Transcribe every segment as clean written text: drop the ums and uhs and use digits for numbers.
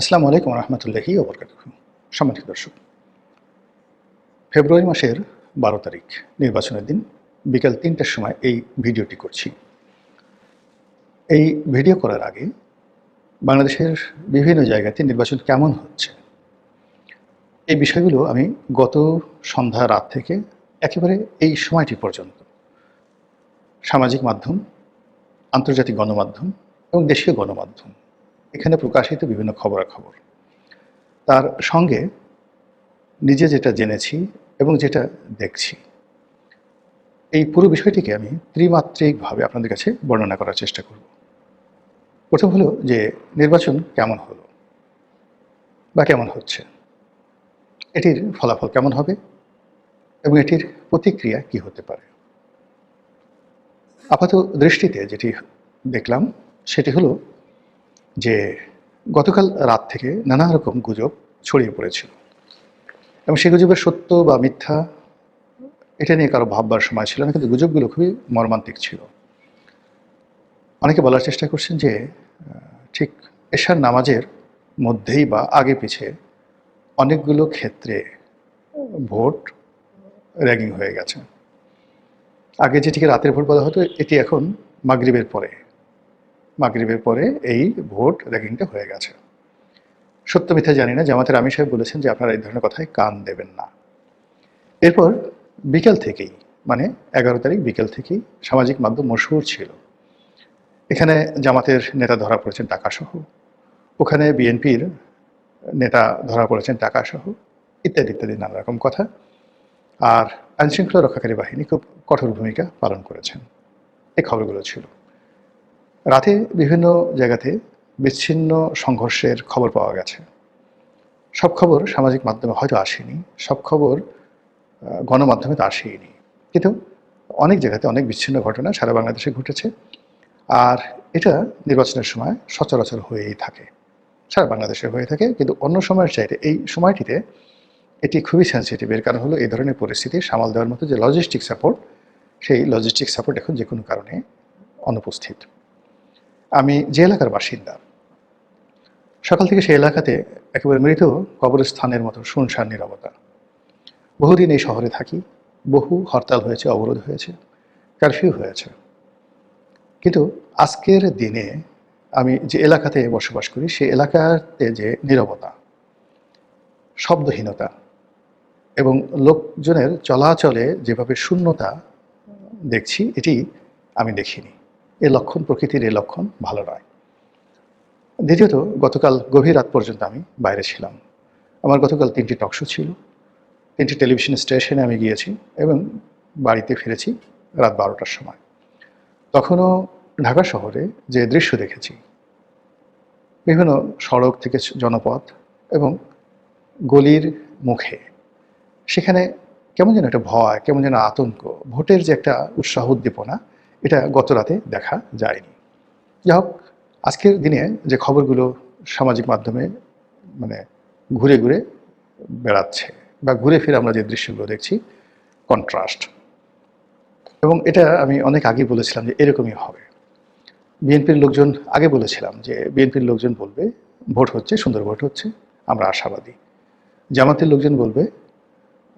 আসসালামু আলাইকুম রহমতুল্লাহি ওয়া বারাকাতুহু। সম্মানিত দর্শক, ফেব্রুয়ারি মাসের ১২ তারিখ নির্বাচনের দিন বিকাল ৩টার সময় এই ভিডিওটি করছি। এই ভিডিও করার আগে বাংলাদেশের বিভিন্ন জায়গাতে নির্বাচন কেমন হচ্ছে এই বিষয়গুলো আমি গত সন্ধ্যা রাত থেকে একেবারে এই সময়টি পর্যন্ত সামাজিক মাধ্যম, আন্তর্জাতিক গণমাধ্যম এবং দেশীয় গণমাধ্যম এখানে প্রকাশিত বিভিন্ন খবরাখবর তার সঙ্গে নিজে যেটা জেনেছি এবং যেটা দেখছি এই পুরো বিষয়টিকে আমি ত্রিমাত্রিকভাবে আপনাদের কাছে বর্ণনা করার চেষ্টা করব। প্রথম হলো যে নির্বাচন কেমন হলো বা কেমন হচ্ছে, এটির ফলাফল কেমন হবে এবং এটির প্রতিক্রিয়া কি হতে পারে। আপাত দৃষ্টিতে যেটি দেখলাম সেটি হলো যে গতকাল রাত থেকে নানা রকম গুজব ছড়িয়ে পড়েছিল এবং সেই গুজবের সত্য বা মিথ্যা এটা নিয়ে কারো ভাববার সময় ছিল না, কিন্তু গুজবগুলো খুবই মর্মান্তিক ছিল। অনেকে বলার চেষ্টা করছেন যে ঠিক এশার নামাজের মধ্যেই বা আগে পিছে অনেকগুলো ক্ষেত্রে ভোট র্যাগিং হয়ে গেছে। আগে যেটিকে রাতের ভোট বলা হতো এটি এখন মাগরিবের পরে এই ভোট র্যাগিংটা হয়ে গেছে। সত্য মিথ্যা জানি না, জামাতের আমির সাহেব বলেছেন যে আপনারা এই ধরনের কথায় কান দেবেন না। এরপর বিকেল থেকেই মানে ১১ তারিখ বিকেল থেকেই সামাজিক মাধ্যম মশহুর ছিল। এখানে জামাতের নেতা ধরা পড়েছেন টাকাসহ, ওখানে বিএনপির নেতা ধরা পড়েছেন টাকাসহ, ইত্যাদি ইত্যাদি নানা রকম কথা। আর আইনশৃঙ্খলা রক্ষাকারী বাহিনী খুব কঠোর ভূমিকা পালন করেছেন, এই খবরগুলো ছিল। রাতে বিভিন্ন জায়গাতে বিচ্ছিন্ন সংঘর্ষের খবর পাওয়া গেছে। সব খবর সামাজিক মাধ্যমে হয়তো আসেনি, সব খবর গণমাধ্যমে তো আসেইনি, কিন্তু অনেক জায়গাতে অনেক বিচ্ছিন্ন ঘটনা সারা বাংলাদেশে ঘটেছে। আর এটা নির্বাচনের সময় সচরাচর হয়েই থাকে, সারা বাংলাদেশে হয়ে থাকে, কিন্তু অন্য সময়ের চাইতে এই সময়টিতে এটি খুবই সেন্সিটিভ। এর কারণ হলো এই ধরনের পরিস্থিতি সামাল দেওয়ার মতো যে লজিস্টিক সাপোর্ট, সেই লজিস্টিক সাপোর্ট এখন যে কোনো কারণে অনুপস্থিত। আমি যে এলাকার বাসিন্দা, সকাল থেকে সেই এলাকাতে একেবারে মৃত কবরস্থানের মতো শুনশান নীরবতা। বহুদিন এই শহরে থাকি, বহু হরতাল হয়েছে, অবরোধ হয়েছে, কারফিউ হয়েছে, কিন্তু আজকের দিনে আমি যে এলাকাতে বসবাস করি সেই এলাকাতে যে নীরবতা, শব্দহীনতা এবং লোকজনের চলাচলে যেভাবে শূন্যতা দেখছি, এটি আমি দেখিনি। এর লক্ষণ, প্রকৃতির এই লক্ষণ ভালো নয়। দ্বিতীয়ত, গতকাল গভীর রাত পর্যন্ত আমি বাইরে ছিলাম। আমার গতকাল 3টি টকশো ছিল, 3টি টেলিভিশন স্টেশনে আমি গিয়েছি এবং বাড়িতে ফিরেছি রাত 12টার সময়। তখনও ঢাকা শহরে যে দৃশ্য দেখেছি, বিভিন্ন সড়ক থেকে জনপথ এবং গলির মুখে, সেখানে কেমন যেন একটা ভয়, কেমন যেন আতঙ্ক, ভোটের যে একটা উৎসাহ উদ্দীপনা, এটা গত রাতে দেখা যায়নি। যাই হোক, আজকের দিনে যে খবরগুলো সামাজিক মাধ্যমে মানে ঘুরে ঘুরে বেড়াচ্ছে বা ঘুরে ফিরে আমরা যে দৃশ্যগুলো দেখছি, কন্ট্রাস্ট। এবং এটা আমি অনেক আগেই বলেছিলাম যে এরকমই হবে। বিএনপির লোকজন আগে বলেছিলাম যে বিএনপির লোকজন বলবে ভোট হচ্ছে, সুন্দর ভোট হচ্ছে, আমরা আশাবাদী। জামাতের লোকজন বলবে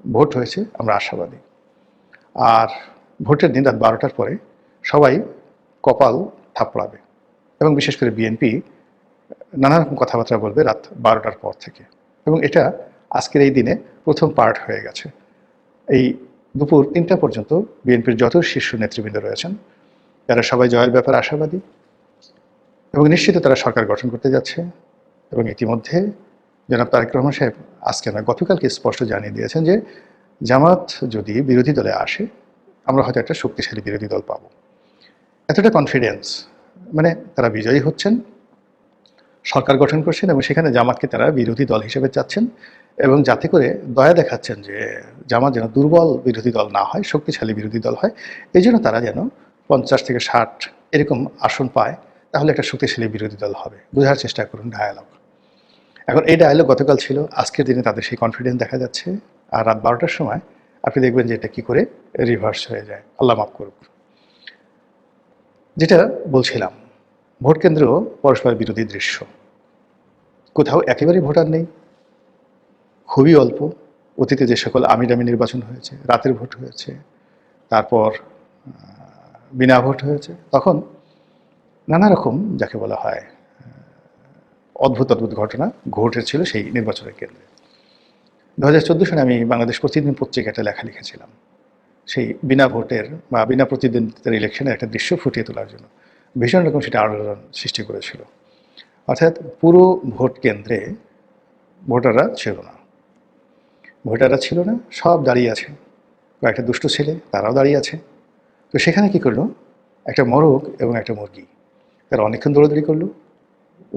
ভোট হয়েছে, আমরা আশাবাদী। আর ভোটের দিন রাত 12টার পরে সবাই কপাল থাপড়াবে এবং বিশেষ করে বিএনপি নানা রকম কথাবার্তা বলবে রাত 12টার পর থেকে। এবং এটা আজকের এই দিনে প্রথম পার্ট হয়ে গেছে। এই দুপুর 3টা পর্যন্ত বিএনপির যত শীর্ষ নেতৃবৃন্দ রয়েছেন তারা সবাই জয়ের ব্যাপারে আশাবাদী এবং নিশ্চিত তারা সরকার গঠন করতে যাচ্ছে। এবং ইতিমধ্যে জনাব তারেক রহমান সাহেব আজকে না গতকালকে স্পষ্ট জানিয়ে দিয়েছেন যে জামাত যদি বিরোধী দলে আসে আমরা হয়তো একটা শক্তিশালী বিরোধী দল পাবো। এতটা কনফিডেন্স, মানে তারা বিজয়ী হচ্ছেন, সরকার গঠন করছেন এবং সেখানে জামাতকে তারা বিরোধী দল হিসেবে চাচ্ছেন এবং যাতে করে দয়া দেখাচ্ছেন যে জামাত যেন দুর্বল বিরোধী দল না হয়, শক্তিশালী বিরোধী দল হয়। এই জন্য তারা যেন 50 থেকে 60 এরকম আসন পায়, তাহলে একটা শক্তিশালী বিরোধী দল হবে। বোঝার চেষ্টা করুন ডায়ালগ। এখন এই ডায়ালগ গতকাল ছিল, আজকের দিনে তাদের সেই কনফিডেন্স দেখা যাচ্ছে। আর রাত 12টার সময় আপনি দেখবেন যে এটা কী করে রিভার্স হয়ে যায়, আল্লাহ মাফ করুক। যেটা বলছিলাম, ভোট কেন্দ্র পরস্পর বিরোধী দৃশ্য। কোথাও একেবারেই ভোটার নেই, খুবই অল্প। অতীতে যে সকল আমিরামি নির্বাচন হয়েছে, রাতের ভোট হয়েছে, তারপর বিনা ভোট হয়েছে, তখন নানা রকম যাকে বলা হয় অদ্ভুত অদ্ভুত ঘটনা ঘটেছিল সেই নির্বাচনের কেন্দ্রে। 2014 সালে আমি বাংলাদেশ প্রতিদিন পত্রিকা একটা লেখা লিখেছিলাম সেই বিনা ভোটের বা বিনা প্রতিদ্বন্দ্বিতার ইলেকশনের একটা দৃশ্য ফুটিয়ে তোলার জন্য। ভীষণ রকম সেটা আলোড়ন সৃষ্টি করেছিল। অর্থাৎ পুরো ভোট কেন্দ্রে ভোটাররা ছিল না, সব দাঁড়িয়ে আছে। কয়েকটা দুষ্ট ছেলে তারাও দাঁড়িয়ে আছে। তো সেখানে কি করলো, একটা মোরগ এবং একটা মুরগি, তারা অনেকক্ষণ দৌড়াদৌড়ি করলো।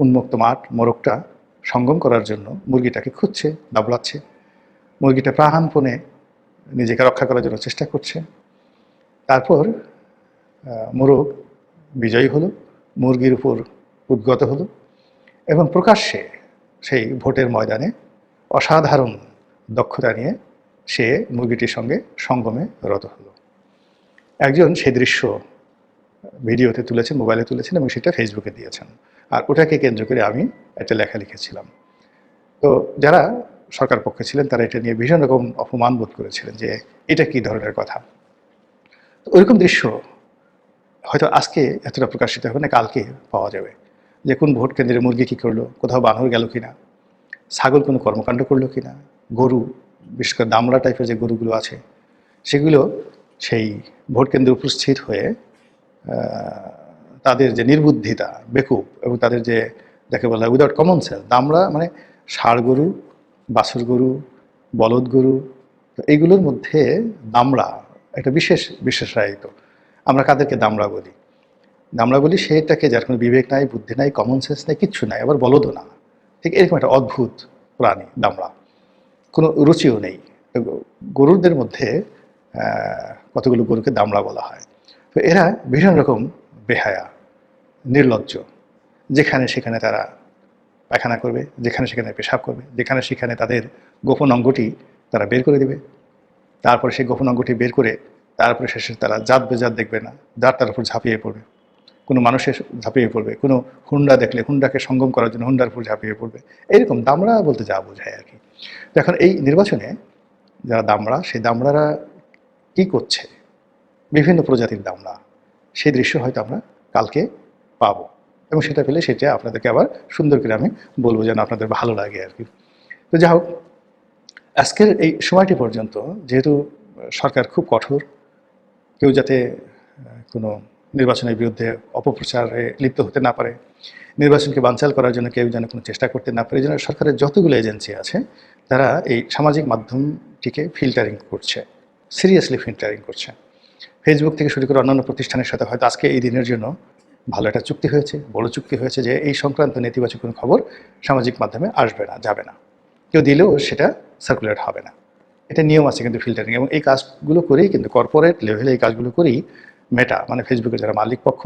উন্মুক্ত মাঠ, মোরগটা সঙ্গম করার জন্য মুরগিটাকে খুঁজছে, দাবড়াচ্ছে। মুরগিটা প্রাণপণে নিজেকে রক্ষা করার জন্য চেষ্টা করছে। তারপর মোরগ বিজয়ী হলো, মুরগির উপর উদ্গত হলো এবং প্রকাশ্যে সেই ভোটের ময়দানে অসাধারণ দক্ষতা নিয়ে সে মুরগিটির সঙ্গে সঙ্গমে রত হলো। একজন সেই দৃশ্য ভিডিওতে তুলেছেন, মোবাইলে তুলেছেন এবং সেটা ফেসবুকে দিয়েছেন। আর ওটাকে কেন্দ্র করে আমি একটা লেখা লিখেছিলাম। তো যারা সরকার পক্ষে ছিলেন তারা এটা নিয়ে ভীষণ রকম অপমান বোধ করেছিলেন যে এটা কি ধরনের কথা। তো ওইরকম দৃশ্য হয়তো আজকে এতটা প্রকাশিত হবে না, কালকে পাওয়া যাবে। যে কোন ভোট কেন্দ্রে মুরগি কী করলো, কোথাও বানর গেল কিনা, ছাগল কোনো কর্মকাণ্ড করলো কিনা, গরু বিশেষ করে দামড়া টাইপের যে গরুগুলো আছে সেগুলো সেই ভোট কেন্দ্রে উপস্থিত হয়ে তাদের যে নির্বুদ্ধিতা, বেকুব এবং তাদের যে যাকে বলা হয় উইদাউট কমন সেন্স, দামড়া মানে ষাঁড় গরু, বাছুর গরু, বলদ গরু, তো এইগুলোর মধ্যে দামড়া একটা বিশেষায়িত। আমরা কাদেরকে দামড়া বলি? দামড়া বলি সেটাকে যার কোনো বিবেক নাই, বুদ্ধি নাই, কমন সেন্স নাই, কিচ্ছু নাই, আবার বলদও না। ঠিক এরকম একটা অদ্ভুত প্রাণী দামড়া, কোনো রুচিও নেই। গরুদের মধ্যে কতগুলো গরুকে দামড়া বলা হয়। তো এরা ভীষণ রকম বেহায়া, নির্লজ্জ। যেখানে সেখানে তারা পায়খানা করবে, যেখানে সেখানে পেশাব করবে, যেখানে সেখানে তাদের গোপন অঙ্গটি তারা বের করে দেবে। তারপরে সেই গোপন অঙ্গটি বের করে তারপরে শেষে তারা জাত বেজাত দেখবে না, যার তার উপর ঝাঁপিয়ে পড়বে। কোনো মানুষের ঝাঁপিয়ে পড়বে, কোনো হুন্ডা দেখলে হুন্ডাকে সঙ্গম করার জন্য হুন্ডার উপর ঝাঁপিয়ে পড়বে। এইরকম দামড়া বলতে যা বোঝায় আর কি। তো এখন এই নির্বাচনে যারা দামড়া, সেই দামড়ারা কী করছে, বিভিন্ন প্রজাতির দামড়া, সেই দৃশ্য হয়তো আমরা কালকে পাবো এবং সেটা পেলে সেটা আপনাদেরকে আবার সুন্দর করে আমি বলবো যেন আপনাদের ভালো লাগে আর কি। তো যাই হোক, আজকের এই সময়টি পর্যন্ত যেহেতু সরকার খুব কঠোর, কেউ যাতে কোনো নির্বাচনের বিরুদ্ধে অপপ্রচারে লিপ্ত হতে না পারে, নির্বাচনকে বানচাল করার জন্য কেউ যেন কোনো চেষ্টা করতে না পারে, যেন সরকারের যতগুলো এজেন্সি আছে তারা এই সামাজিক মাধ্যমটিকে ফিল্টারিং করছে, সিরিয়াসলি ফিল্টারিং করছে। ফেসবুক থেকে শুরু করে অন্যান্য প্রতিষ্ঠানের সাথে হয়তো আজকে এই দিনের জন্য ভালো একটা চুক্তি হয়েছে, বড় চুক্তি হয়েছে যে এই সংক্রান্ত নেতিবাচক কোনো খবর সামাজিক মাধ্যমে আসবে না, যাবে না, কেউ দিলেও সেটা সার্কুলেট হবে না। এটা নিয়ম আছে কিন্তু ফিল্টারিং, এবং এই কাজগুলো করেই কিন্তু কর্পোরেট লেভেলে এই কাজগুলো করেই মেটা মানে ফেসবুকের যারা মালিক পক্ষ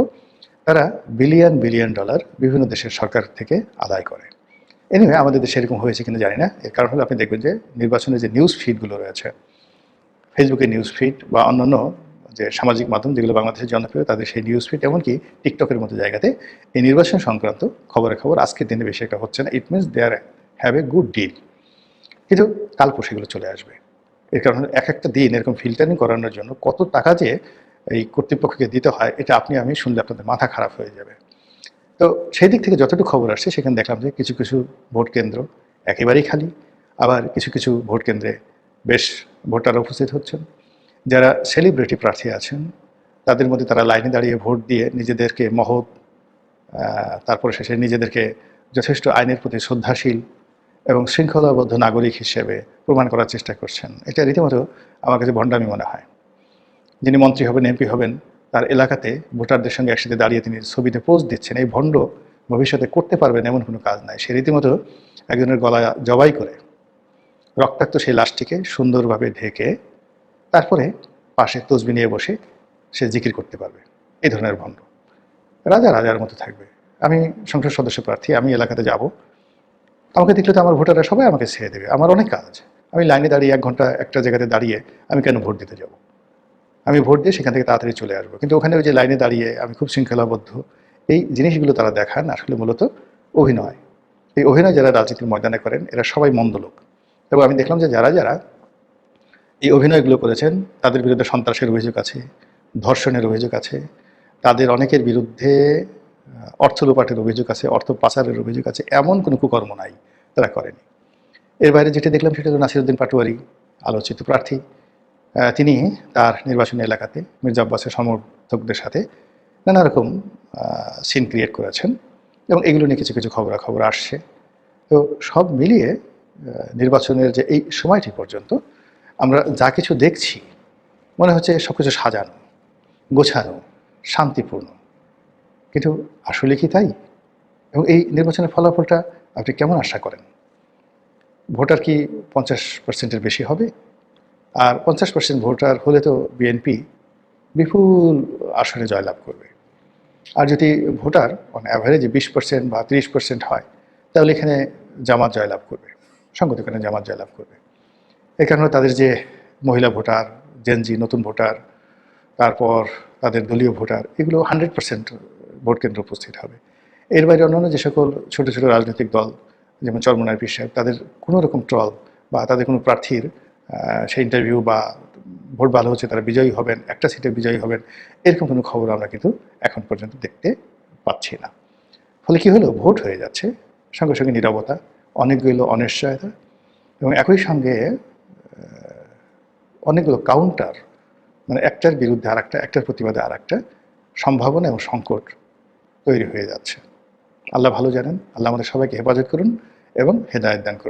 তারা বিলিয়ন বিলিয়ন ডলার বিভিন্ন দেশের সরকার থেকে আদায় করে। এনিওয়ে আমাদের দেশে এরকম হয়েছে কিনা জানি না। এর কারণ হলো আপনি দেখবেন যে নির্বাচনের যে নিউজ ফিডগুলো রয়েছে, ফেসবুকের নিউজ ফিড বা অন্যান্য যে সামাজিক মাধ্যম যেগুলো বাংলাদেশের জনপ্রিয় তাদের সেই নিউজ ফিড, এমনকি টিকটকের মতো জায়গাতে এই নির্বাচন সংক্রান্ত খবর আজকের দিনে বেশি একটা হচ্ছে না। It means they are have a good deal, কিন্তু কালপো সেগুলো চলে আসবে। এর কারণে এক একটা দিন এরকম ফিল্টারিং করানোর জন্য কত টাকা যে এই কর্তৃপক্ষকে দিতে হয় এটা আপনি আমি শুনলে আপনাদের মাথা খারাপ হয়ে যাবে। তো সেই দিক থেকে যতটুকু খবর আসছে সেখানে দেখলাম যে কিছু কিছু ভোট কেন্দ্র একেবারেই খালি, আবার কিছু কিছু ভোট কেন্দ্রে বেশ ভোটার উপস্থিত হচ্ছেন। যারা সেলিব্রিটি প্রার্থী আছেন তাদের মধ্যে তারা লাইনে দাঁড়িয়ে ভোট দিয়ে নিজেদেরকে মহৎ, তারপরে শেষে নিজেদেরকে যথেষ্ট আইনের প্রতি শ্রদ্ধাশীল এবং শৃঙ্খলাবদ্ধ নাগরিক হিসেবে প্রমাণ করার চেষ্টা করছেন। এটা রীতিমতো আমার কাছে ভণ্ডামি মনে হয়। যিনি মন্ত্রী হবেন, এমপি হবেন, তার এলাকাতে ভোটারদের সঙ্গে একসাথে দাঁড়িয়ে তিনি ছবিতে পোজ দিচ্ছেন। এই ভণ্ড ভবিষ্যতে করতে পারবেন এমন কোনো কাজ নাই। সে রীতিমতো একজনের গলা জবাই করে রক্তাক্ত সেই লাশটিকে সুন্দরভাবে ঢেকে তারপরে পাশে তসবি নিয়ে বসে সে জিকির করতে পারবে। এই ধরনের ভণ্ড রাজা রাজার মতো থাকবে। আমি সংসদ সদস্য প্রার্থী, আমি এলাকাতে যাব, আমাকে দেখলে তো আমার ভোটাররা সবাই আমাকে ছেড়ে দেবে। আমার অনেক কাজ, আমি লাইনে দাঁড়িয়ে 1 ঘন্টা একটা জায়গাতে দাঁড়িয়ে আমি কেন ভোট দিতে যাব? আমি ভোট দিয়ে সেখান থেকে তাড়াতাড়ি চলে আসবো। কিন্তু ওখানে ওই যে লাইনে দাঁড়িয়ে আমি খুব শৃঙ্খলাবদ্ধ, এই জিনিসগুলো তারা দেখান আসলে মূলত অভিনয়। এই অভিনয় যারা রাজনীতির ময়দানে করেন এরা সবাই মন্দ লোক। এবং আমি দেখলাম যে যারা যারা এই অভিনয়গুলো করেছেন তাদের বিরুদ্ধে সন্ত্রাসের অভিযোগ আছে, ধর্ষণের অভিযোগ আছে, তাদের অনেকের বিরুদ্ধে অর্থ লোপাটের অভিযোগ আছে, অর্থ পাচারের অভিযোগ আছে, এমন কোনো কুকর্ম নাই তারা করেনি। এর বাইরে যেটা দেখলাম সেটা হলো নাসিরউদ্দিন পাটোয়ারি, আলোচিত প্রার্থী। তিনি তার নির্বাচনী এলাকাতে মির্জা আব্বাসের সমর্থকদের সাথে নানা রকম সিন ক্রিয়েট করেছেন এবং এগুলো নিয়ে কিছু কিছু খবরাখবর আসছে। তো সব মিলিয়ে নির্বাচনের যে এই সময়টি পর্যন্ত আমরা যা কিছু দেখছি মনে হচ্ছে সব কিছু সাজানো, গোছানো, শান্তিপূর্ণ। কিন্তু আসলে কি তাই? এবং এই নির্বাচনের ফলাফলটা আপনি কেমন আশা করেন? ভোটার কি 50%-এর বেশি হবে? আর 50% ভোটার হলে তো বিএনপি বিপুল আসনে জয়লাভ করবে। আর যদি ভোটার অন অ্যাভারেজে 20% বা 30% হয় তাহলে এখানে জামাত জয়লাভ করবে, সঙ্গত এখানে জামাত জয়লাভ করবে। এই কারণে তাদের যে মহিলা ভোটার, জেনজি নতুন ভোটার, তারপর তাদের দলীয় ভোটার, এগুলো 100% ভোট কেন্দ্রে উপস্থিত হবে। এর বাইরে অন্যান্য যে সকল ছোটো ছোটো রাজনৈতিক দল যেমন চরমোনাই পীর সাহেব, তাদের কোনো রকম ট্রল বা তাদের কোনো প্রার্থীর সেই ইন্টারভিউ বা ভোট ভালো হচ্ছে তারা বিজয়ী হবেন, একটা সিটে বিজয়ী হবেন, এরকম কোনো খবর আমরা কিন্তু এখন পর্যন্ত দেখতে পাচ্ছি না। ফলে কী হলো, ভোট হয়ে যাচ্ছে, সঙ্গে সঙ্গে নীরবতা, অনেকগুলো অনিশ্চয়তা এবং একই সঙ্গে অনেকগুলো কাউন্টার, মানে একটার বিরুদ্ধে আর একটা, একটার প্রতিবাদে আর একটা সম্ভাবনা এবং সংকট তৈরি হয়ে যাচ্ছে। আল্লাহ ভালো জানেন। আল্লাহ আমাদের সবাইকে হেফাজত করুন এবং হেদায়েত দান করুন।